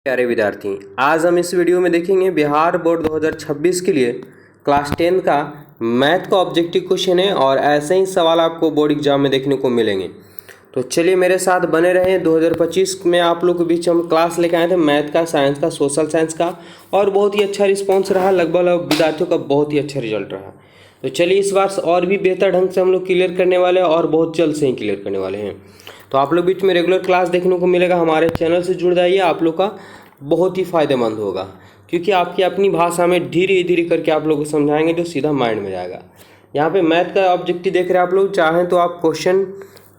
प्यारे विद्यार्थी, आज हम इस वीडियो में देखेंगे बिहार बोर्ड 2026 के लिए क्लास 10 का मैथ का ऑब्जेक्टिव क्वेश्चन है और ऐसे ही सवाल आपको बोर्ड एग्जाम में देखने को मिलेंगे। तो चलिए मेरे साथ बने रहें। 2025 में आप लोग के बीच हम क्लास लेकर आए थे मैथ का, साइंस का, सोशल साइंस का और बहुत ही अच्छा रिस्पॉन्स रहा। लगभग विद्यार्थियों का बहुत ही अच्छा रिजल्ट रहा। तो चलिए इस बार और भी बेहतर ढंग से हम लोग क्लियर करने वाले हैं और बहुत जल्द से ही क्लियर करने वाले हैं। तो आप लोग बीच में रेगुलर क्लास देखने को मिलेगा। हमारे चैनल से जुड़ जाइए, आप लोग का बहुत ही फ़ायदेमंद होगा क्योंकि आपकी अपनी भाषा में धीरे धीरे करके आप लोग को समझाएंगे जो सीधा माइंड में जाएगा। यहाँ पे मैथ का ऑब्जेक्टिव देख रहे हैं आप लोग। चाहें तो आप क्वेश्चन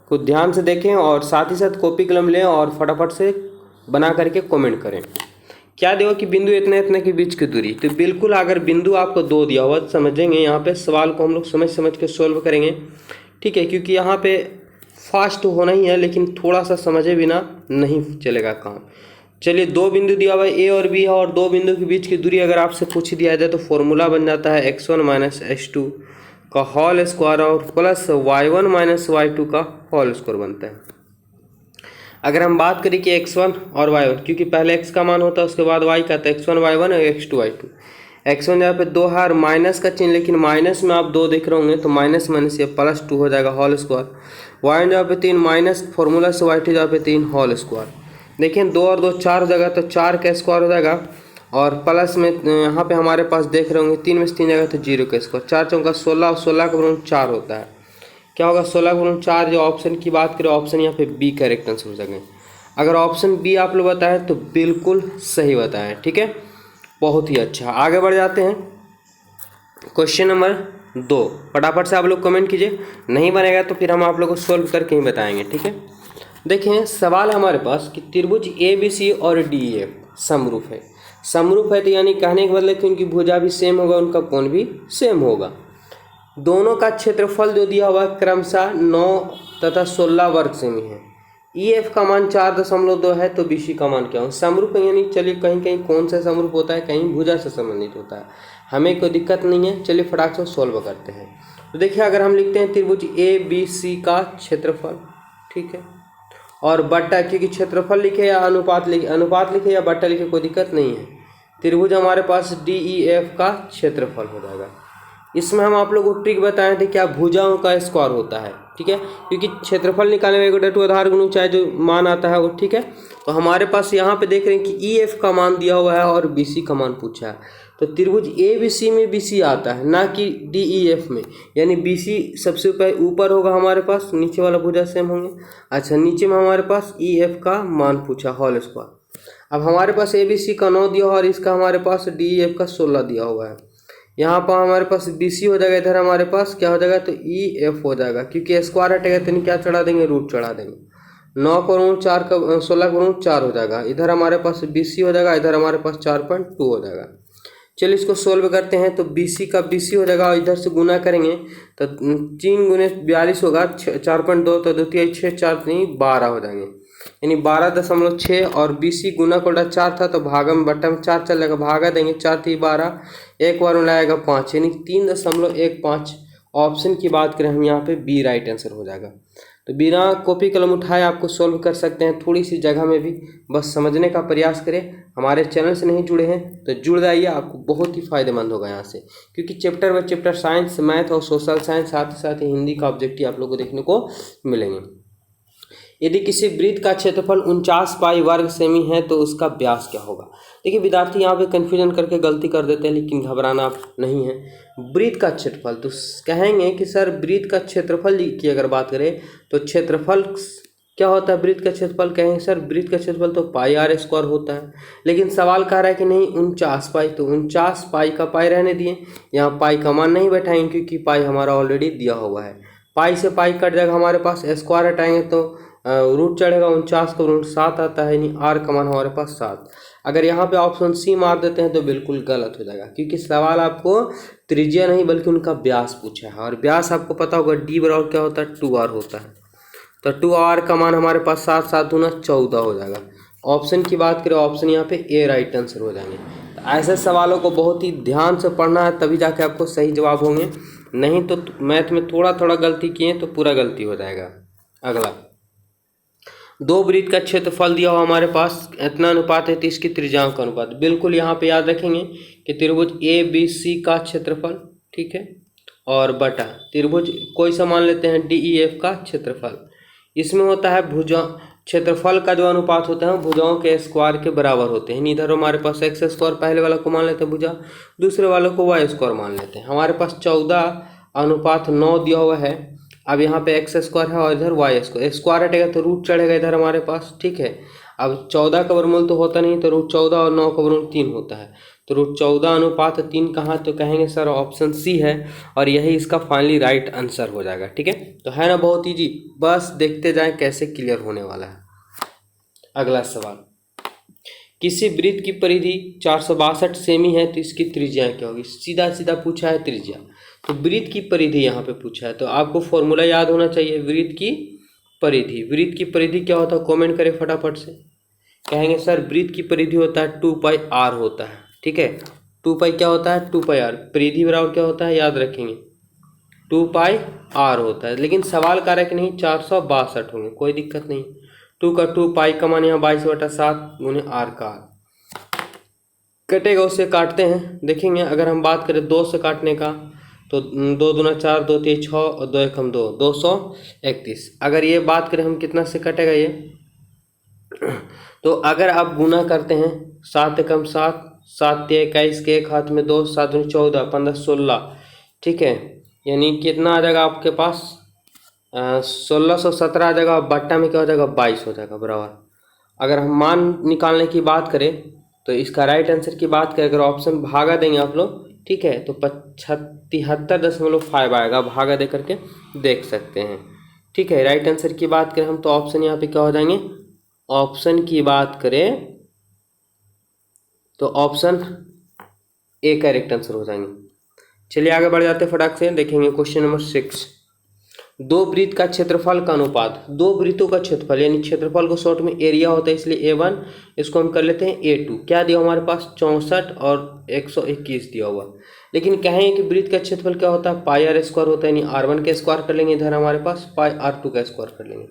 को ध्यान से देखें और साथ ही साथ कॉपी कलम लें और फटाफट से बना करके कमेंट करें। क्या देखो कि बिंदु इतने इतने के बीच की दूरी, तो बिल्कुल अगर बिंदु आपको 2 दिया हुआ तो समझेंगे यहाँ पे सवाल को हम लोग समझ समझ के सोल्व करेंगे, ठीक है। क्योंकि यहाँ पे फास्ट होना ही है लेकिन थोड़ा सा समझे बिना नहीं चलेगा काम। चलिए 2 बिंदु दिया हुआ है ए और बी है और 2 बिंदु के बीच की दूरी अगर आपसे पूछ दिया जाए तो फॉर्मूला बन जाता है x1 माइनस x2 का होल स्क्वायर और प्लस y1 माइनस y2 का होल स्क्वायर बनता है। अगर हम बात करें कि x1 और y1, क्योंकि पहले x का मान होता है उसके बाद y का, तो x1 y1 और x2 y2। x1 यहाँ पे 2 है और माइनस का चिन्ह, लेकिन माइनस में आप 2 देख रहे होंगे तो माइनस माइनस ये प्लस 2 हो जाएगा होल स्क्वायर। y1 जहाँ पे 3 माइनस फॉर्मूला से y2 जहाँ पे 3 होल स्क्वायर। देखिए 2 और 2 4 हो जाएगा तो 4 का स्क्वायर हो जाएगा और प्लस में यहाँ पे हमारे पास देख रहे होंगे 3 में से 3 जाएगा तो 0 का स्क्वायर। 4 चौका 16 और 16 का गुणन 4 होता है। क्या होगा 16 का गुणन 4। जो ऑप्शन की बात करें ऑप्शन यहाँ पे बी करेक्ट आंसर हो जाएगा। अगर ऑप्शन बी आप लोग बताएं तो बिल्कुल सही बताएं, ठीक है, बहुत ही अच्छा। आगे बढ़ जाते हैं क्वेश्चन नंबर 2। फटाफट से आप लोग कमेंट कीजिए, नहीं बनेगा तो फिर हम आप लोग को सोल्व करके ही बताएंगे, ठीक है। देखें सवाल हमारे पास कि त्रिभुज ABC और DEF समरूप है। समरूप है तो यानी कहने के मतलब कि उनकी भुजा भी सेम होगा, उनका कोण भी सेम होगा। दोनों का क्षेत्रफल जो दिया हुआ क्रमशः 9 तथा 16 वर्ग सेमी है। EF का मान 4.2 है तो BC का मान क्या हो। समरूप है यानी चलिए कहीं कहीं कौन सा समरूप होता है, कहीं भुजा से संबंधित होता है, हमें कोई दिक्कत नहीं है। चलिए फटाक से सोल्व करते हैं। तो देखिए अगर हम लिखते हैं त्रिभुज ABC का क्षेत्रफल, ठीक है, और बट्टा, क्योंकि क्षेत्रफल लिखे या अनुपात लिखे या बट्टा लिखे कोई दिक्कत नहीं है। त्रिभुज हमारे पास DEF का क्षेत्रफल हो जाएगा। इसमें हम आप लोगों को ट्रिक बताए थे क्या भुजाओं का स्क्वायर होता है, ठीक है, क्योंकि क्षेत्रफल निकालने में एक आधार गुणक चाहे जो मान आता है वो, ठीक है। तो हमारे पास यहाँ पे देख रहे हैं कि EF का मान दिया हुआ है और BC का मान पूछा है। तो त्रिभुज ABC में BC आता है ना कि DEF में, यानी BC सबसे ऊपर होगा हमारे पास, नीचे वाला भुजा सेम होंगे। अच्छा नीचे में हमारे पास EF का मान पूछा होल स्क्वायर। अब हमारे पास ABC का 9 दिया हुआ और इसका हमारे पास DEF का 16 दिया हुआ है। यहाँ पर हमारे पास BC हो जाएगा, इधर हमारे पास क्या हो जाएगा तो EF हो जाएगा, क्योंकि स्क्वायर हटेगा तो क्या चढ़ा देंगे, रूट चढ़ा देंगे। 9 का ऋण 4 का 16 का ऋण 4 हो जाएगा। इधर हमारे पास BC हो जाएगा, इधर हमारे पास 4.2 हो जाएगा। चलिए इसको सोल्व करते हैं। तो BC का BC हो जाएगा और इधर से गुना करेंगे तो 3 गुने 42 होगा, 4.2 तो 2 3 6 4 3 12 हो जाएंगे, यानी 12.6। और BC गुना कोल्डा 4 था तो भागा में बट्टा में 4 चल जाएगा, भागा देंगे 4 3 12, एक बार में लाएगा 5, यानी 3.15। ऑप्शन की बात करें हम यहाँ पे बी राइट आंसर हो जाएगा। तो बिना कॉपी कलम उठाए आपको सोल्व कर सकते हैं, थोड़ी सी जगह में भी बस समझने का प्रयास करें। हमारे चैनल से नहीं जुड़े हैं तो जुड़ जाइए, आपको बहुत ही फायदेमंद होगा यहाँ से, क्योंकि chapter by chapter science, math और सोशल साइंस, साथ ही हिंदी का ऑब्जेक्टिव आप लोग को देखने को मिलेंगे। यदि किसी वृत्त का क्षेत्रफल 49 पाई वर्ग सेमी है तो उसका व्यास क्या होगा। देखिए विद्यार्थी यहाँ पे कन्फ्यूजन करके गलती कर देते हैं, लेकिन घबराना नहीं है। वृत्त का क्षेत्रफल तो कहेंगे कि सर वृत्त का क्षेत्रफल की अगर बात करें तो क्षेत्रफल क्या होता है, वृत्त का क्षेत्रफल कहेंगे सर वृत्त का क्षेत्रफल तो पाई आर स्क्वायर होता है। लेकिन सवाल कह रहा है कि नहीं 49 पाई, तो 49 पाई का पाई रहने दिए, यहाँ पाई का मान नहीं बैठाएंगे क्योंकि पाई हमारा ऑलरेडी दिया हुआ है। पाई से पाई कट जाएगा हमारे पास, स्क्वायर हटाएंगे तो रूट चढ़ेगा, 49 का रूट 7 आता है, यानी आर का मान हमारे पास 7। अगर यहाँ पे ऑप्शन सी मार देते हैं तो बिल्कुल गलत हो जाएगा, क्योंकि सवाल आपको त्रिज्या नहीं बल्कि उनका व्यास पूछा है, और व्यास आपको पता होगा D बराबर क्या होता है 2r होता है। तो 2r का मान हमारे पास 7 7 दूना 14 हो जाएगा। ऑप्शन की बात करें ऑप्शन यहाँ पे ए राइट आंसर हो जाएंगे। तो ऐसे सवालों को बहुत ही ध्यान से पढ़ना है, तभी जाके आपको सही जवाब होंगे, नहीं तो मैथ में थोड़ा थोड़ा गलती किए तो पूरा गलती हो जाएगा। अगला दो वृत्त का क्षेत्रफल दिया हुआ हमारे पास इतना अनुपात है तो इसकी त्रिज्याओं का अनुपात। बिल्कुल यहाँ पे याद रखेंगे कि त्रिभुज ए बी सी का क्षेत्रफल, ठीक है, और बटा त्रिभुज कोई सा मान लेते हैं डी ई एफ का क्षेत्रफल। इसमें होता है भुजा क्षेत्रफल का जो अनुपात होता है भुजाओं के स्क्वायर के बराबर होते हैं। इधर हमारे पास एक्स स्क्वायर पहले वाला को मान लेते हैं भुजा, दूसरे वाले को वाई स्क्वायर मान लेते हैं। हमारे पास 14:9 दिया हुआ है। अब यहाँ पे एक्स स्क्वायर है और इधर वाई स्क्वायर, स्क्वायर हटेगा तो रूट चढ़ेगा इधर हमारे पास, ठीक है। अब 14 का वर्गमूल तो होता नहीं, तो रूट 14 और 9 का वर्गमूल 3 होता है, तो रूट 14:3 कहाँ, तो कहेंगे सर ऑप्शन सी है, और यही इसका फाइनली राइट आंसर हो जाएगा, ठीक है। तो है ना बहुत ईजी, बस देखते जाएं कैसे क्लियर होने वाला है। अगला सवाल, किसी वृत्त की परिधि 462 सेमी है तो इसकी त्रिज्या क्या होगी। सीधा सीधा पूछा है त्रिज्या, तो वृत्त की परिधि यहाँ पे पूछा है, तो आपको फॉर्मूला याद होना चाहिए वृत्त की परिधि। वृत्त की परिधि क्या होता है, कमेंट करें फटाफट से। कहेंगे सर वृत्त की परिधि होता है 2πr होता है, ठीक है। 2π क्या होता है, 2πr, परिधि बराबर क्या होता है, याद रखेंगे 2πr होता है। लेकिन सवाल कारक नहीं 462 होंगे, कोई दिक्कत नहीं। 2 का 2, पाई का मान यहाँ 22/7 गुने r का r कटेगा, उससे काटते हैं, देखेंगे। अगर हम बात करें 2 से काटने का तो 2 दूना 4, 2 3 6 और 2 1 2, 231। अगर ये बात करें हम कितना से कटेगा ये, तो अगर आप गुना करते हैं 7 एकम 7, 7 21 के एक हाथ में 2, 7 दूनी 14, 15 16, ठीक है, यानी कितना आ जाएगा आपके पास 1617 आ जाएगा। बट्टा में क्या हो जाएगा 22 हो जाएगा बराबर। अगर हम मान निकालने की बात करें तो इसका राइट आंसर की बात करें, अगर ऑप्शन भागा देंगे आप लोग, ठीक है, तो 73.5 आएगा, भागा दे करके देख सकते हैं, ठीक है। राइट आंसर की बात करें हम तो ऑप्शन यहाँ पे क्या हो जाएंगे, ऑप्शन की बात करें तो ऑप्शन ए करेक्ट आंसर हो जाएंगे। चलिए आगे बढ़ जाते हैं फटाक से, देखेंगे क्वेश्चन नंबर 6। दो वृत्त का क्षेत्रफल का अनुपात, दो वृत्तों का क्षेत्रफल, यानी क्षेत्रफल को शॉर्ट में एरिया होता है, इसलिए A1, इसको हम कर लेते हैं A2। क्या दिया हमारे पास 64 और 121 दिया हुआ। लेकिन कहें कि वृत्त का क्षेत्रफल क्या होता है, पाई r स्क्वायर होता है, यानी r1 का स्क्वायर कर लेंगे, इधर हमारे पास पाई r2 का स्क्वायर कर लेंगे।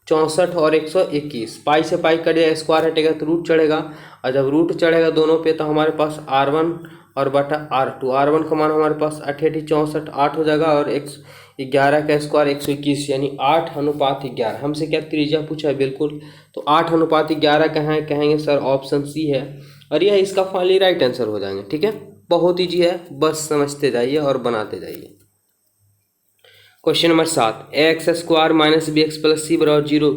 64 और 121, पाई से पाई कट जाए, स्क्वायर हटेगा तो रूट चढ़ेगा, और जब रूट चढ़ेगा दोनों पे तो हमारे पास r1 और बटा r2, r1 का मान हमारे पास 8 64 8 हो जाएगा, और 11 का स्क्वायर 121, यानी 8:11। हमसे क्या त्रिज्या पूछा है, बिल्कुल, तो 8:11 कहाँ है, कहेंगे सर ऑप्शन सी है, और यह इसका फाइनली राइट आंसर हो जाएंगे, ठीक है। बहुत ईजी है, बस समझते जाइए और बनाते जाइए। Question number 7, X square minus B X plus C बराबर 0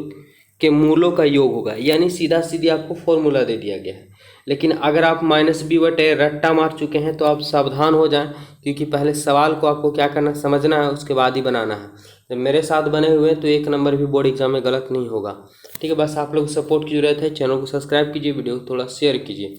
के मूलों का योग होगा, यानी सीधा सीधी आपको फॉर्मूला दे दिया गया है। लेकिन अगर आप माइनस बी बटे रट्टा मार चुके हैं तो आप सावधान हो जाएं, क्योंकि पहले सवाल को आपको क्या करना समझना है, उसके बाद ही बनाना है। जब मेरे साथ बने हुए तो 1 नंबर भी बोर्ड एग्जाम में गलत नहीं होगा, ठीक है। बस आप लोग सपोर्ट की जरूरत है, चैनल को सब्सक्राइब कीजिए, वीडियो को थोड़ा शेयर कीजिए।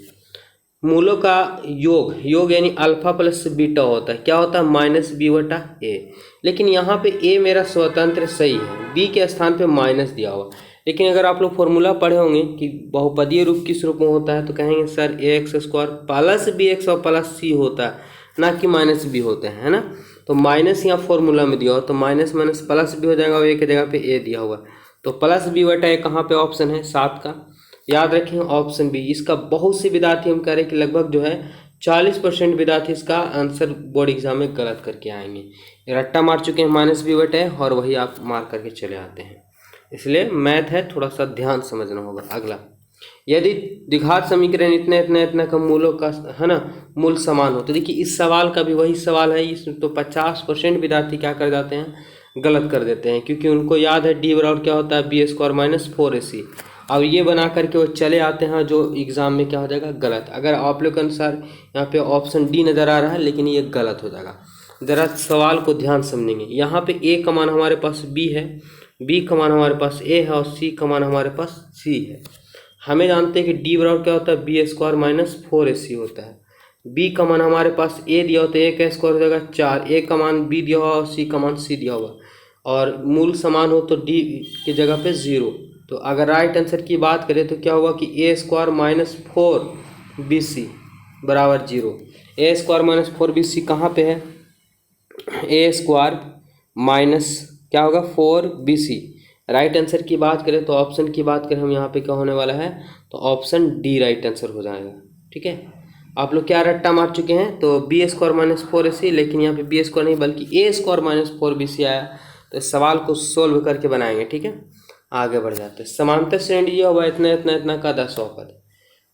मूलों का योग यानी अल्फा प्लस बीटा होता है, क्या होता है माइनस बी बटा ए। लेकिन यहाँ पे ए मेरा स्वतंत्र सही है, बी के स्थान पे माइनस दिया हुआ। लेकिन अगर आप लोग फॉर्मूला पढ़े होंगे कि बहुपदीय रूप किस रूप में होता है, तो कहेंगे sir A X square plus B X और प्लस सी होता है, ना कि माइनस बी होते हैं, है ना। तो माइनस यहाँ फॉर्मूला में दिया हो तो माइनस माइनस प्लस भी हो जाएगा, और ए की जगह पे ए दिया हुआ, तो प्लस बी बटा ए कहाँ पे ऑप्शन है 7 का, याद रखें ऑप्शन बी। इसका बहुत से विद्यार्थी हम कह रहे हैं कि लगभग जो है 40% विद्यार्थी इसका आंसर बोर्ड एग्जाम में गलत करके आएंगे। रट्टा मार चुके हैं माइनस बी बटे और वही आप मार करके चले आते हैं, इसलिए मैथ है, थोड़ा सा ध्यान समझना होगा। अगला, यदि द्विघात समीकरण इतना का मूलों का है ना मूल समान हो, तो देखिए इस सवाल का भी वही सवाल है, इसमें तो 50% विद्यार्थी क्या कर जाते हैं, गलत कर देते हैं, क्योंकि उनको याद है डी बराबर क्या होता है बी स्क्वायर माइनस 4ac। अब ये बना करके वो चले आते हैं, जो एग्जाम में क्या हो जाएगा गलत। अगर आप लोग के अनुसार यहाँ पे ऑप्शन डी नज़र आ रहा है, लेकिन ये गलत हो जाएगा। ज़रा सवाल को ध्यान समझेंगे, यहाँ पे ए का मान हमारे पास बी है, बी का मान हमारे पास ए है, और सी का मान हमारे पास सी है। हमें जानते हैं कि डी बराबर क्या होता है बी स्क्वायर माइनस 4ac होता है। बी का मान हमारे पास ए दिया होता है, ए का स्क्वायर हो जाएगा 4, ए का मान बी दिया हुआ और सी का मान सी दिया हुआ, और मूल समान हो तो डी की जगह पे 0। तो अगर राइट आंसर की बात करें तो क्या होगा कि ए स्क्वायर माइनस 4bc बराबर 0। ए स्क्वायर माइनस 4bc कहाँ पे है, ए स्क्वायर माइनस क्या होगा 4bc, राइट आंसर की बात करें तो ऑप्शन की बात करें हम यहाँ पे क्या होने वाला है, तो ऑप्शन डी राइट आंसर हो जाएगा। ठीक है, आप लोग क्या रट्टा मार चुके हैं, तो बी स्क्वायर माइनस 4ac, लेकिन यहाँ पे बी स्क्वायर नहीं बल्कि ए स्क्वायर माइनस 4bc आया। तो इस सवाल को सोल्व करके बनाएंगे। ठीक है, आगे बढ़ जाते हैं। समांतर श्रेणी दिया हुआ इतना इतना इतना का 10 पद।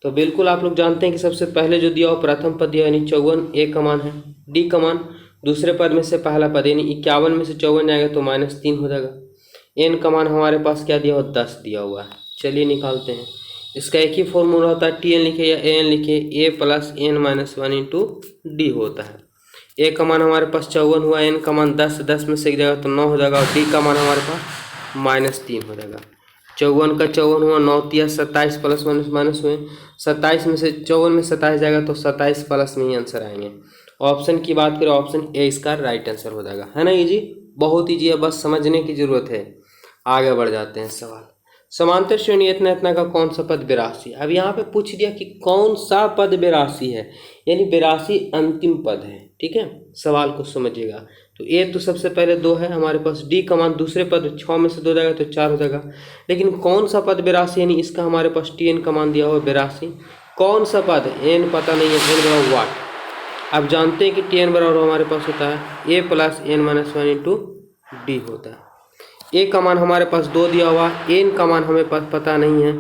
तो बिल्कुल आप लोग जानते हैं कि सबसे पहले जो दिया हुआ प्रथम पद दिया यानी 54, ए का मान है, डी का मान दूसरे पद में से पहला पद यानी 51 में से 54 जाएगा तो -3 हो जाएगा। एन का मान हमारे पास क्या दिया हुआ, 10 दिया हुआ है। चलिए निकालते हैं। इसका एक ही फॉर्मूला होता है, टी एन लिखे या ए एन लिखे, A plus N minus 1 into D होता है। ए का मान हमारे पास 54 हुआ, एन का मान 10, 10 में से एक जाएगा तो 9 हो जाएगा, और डी का मान हमारे पास -3 हो जाएगा। 54 का 54 हुआ, 9 तिया 27 प्लस माइनस माइनस हुए, 27 में से 54 में 27 जाएगा तो 27 प्लस में ही आंसर आएंगे। ऑप्शन की बात करें, ऑप्शन ए इसका राइट आंसर हो जाएगा। है ना इजी, बहुत ईजी है, बस समझने की जरूरत है। आगे बढ़ जाते हैं सवाल। समांतर श्रेणी इतना इतना का कौन सा पद 82। अब यहाँ पे पूछ दिया कि कौन सा पद 82 है, यानी 82 अंतिम पद है। ठीक है, सवाल को समझिएगा। तो ए तो सबसे पहले 2 है हमारे पास, डी का मान दूसरे पद 6 में से 2 जाएगा तो 4 हो जाएगा। लेकिन कौन सा पद 82 यानी इसका हमारे पास टी एन का मान दिया हुआ 82। कौन सा पद, एन पता नहीं है, एन बराबर वाट। अब जानते हैं कि टी एन बराबर हमारे पास होता है A plus N minus 1 into D होता है। ए का मान हमारे पास 2 दिया हुआ, एन का मान हमें पास पता नहीं है,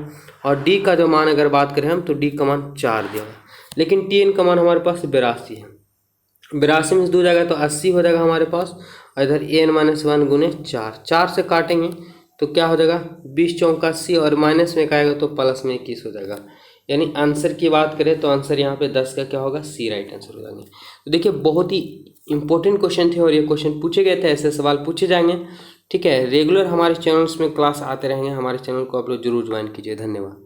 और डी का जो मान अगर बात करें हम तो डी का मान 4 दिया हुआ, लेकिन टी एन का मान हमारे पास 82 है। 82 में से 2 जाएगा तो 80 हो जाएगा हमारे पास, और इधर एन माइनस 1 गुने 4, 4 से काटेंगे तो क्या हो जाएगा 20 चौका 80, और माइनस में आएगा तो प्लस में 21 हो जाएगा। यानी आंसर की बात करें तो आंसर यहाँ पे 10 का क्या होगा, सी राइट आंसर हो जाएंगे। तो देखिए बहुत ही इंपॉर्टेंट क्वेश्चन थे, और ये क्वेश्चन पूछे गए थे, ऐसे सवाल पूछे जाएंगे। ठीक है, रेगुलर हमारे चैनल्स में क्लास आते रहेंगे, हमारे चैनल को आप लोग जरूर ज्वाइन कीजिए। धन्यवाद।